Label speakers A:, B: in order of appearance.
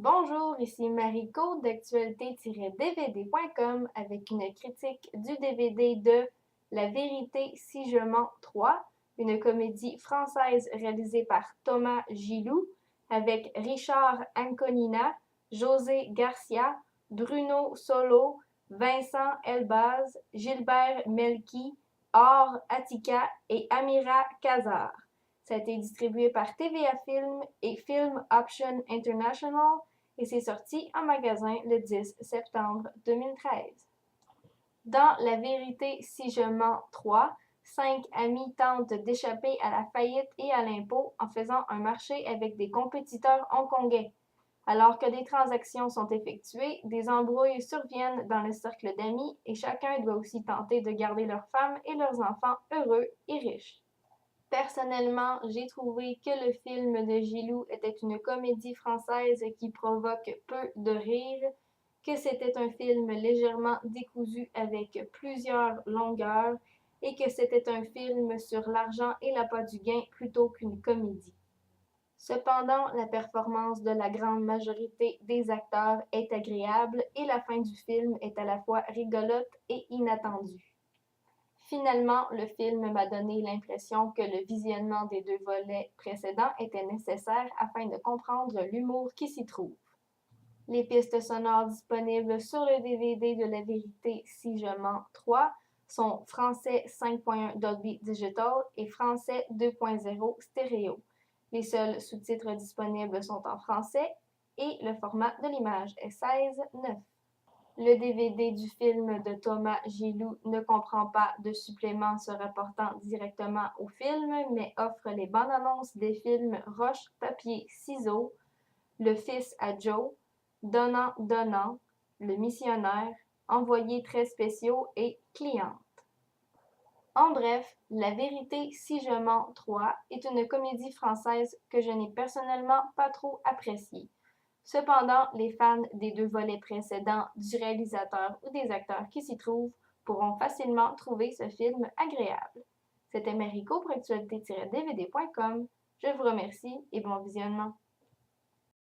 A: Bonjour, ici Mariko d'actualité-dvd.com avec une critique du DVD de La vérité si je mens 3, une comédie française réalisée par Thomas Gilou avec Richard Anconina, José Garcia, Bruno Solo, Vincent Elbaz, Gilbert Melki, Or Attica et Amira Kazar. Ça a été distribué par TVA Film et Film Option International et c'est sorti en magasin le 10 septembre 2013. Dans La vérité si je mens 3, 5 amis tentent d'échapper à la faillite et à l'impôt en faisant un marché avec des compétiteurs hongkongais. Alors que des transactions sont effectuées, des embrouilles surviennent dans le cercle d'amis et chacun doit aussi tenter de garder leurs femmes et leurs enfants heureux et riches. Personnellement, j'ai trouvé que le film de Gilou était une comédie française qui provoque peu de rire, que c'était un film légèrement décousu avec plusieurs longueurs et que c'était un film sur l'argent et l'appât du gain plutôt qu'une comédie. Cependant, la performance de la grande majorité des acteurs est agréable et la fin du film est à la fois rigolote et inattendue. Finalement, le film m'a donné l'impression que le visionnement des deux volets précédents était nécessaire afin de comprendre l'humour qui s'y trouve. Les pistes sonores disponibles sur le DVD de La vérité si je mens 3 sont français 5.1 Dolby Digital et français 2.0 stéréo. Les seuls sous-titres disponibles sont en français et le format de l'image est 16:9. Le DVD du film de Thomas Gilou ne comprend pas de suppléments se rapportant directement au film, mais offre les bandes annonces des films Roche, Papier, Ciseaux, Le Fils à Joe, Donnant, Donnant, Le Missionnaire, Envoyés très spéciaux et Cliente. En bref, La vérité si je mens 3 est une comédie française que je n'ai personnellement pas trop appréciée. Cependant, les fans des deux volets précédents, du réalisateur ou des acteurs qui s'y trouvent pourront facilement trouver ce film agréable. C'était Mariko pour actualité-dvd.com. Je vous remercie et bon visionnement.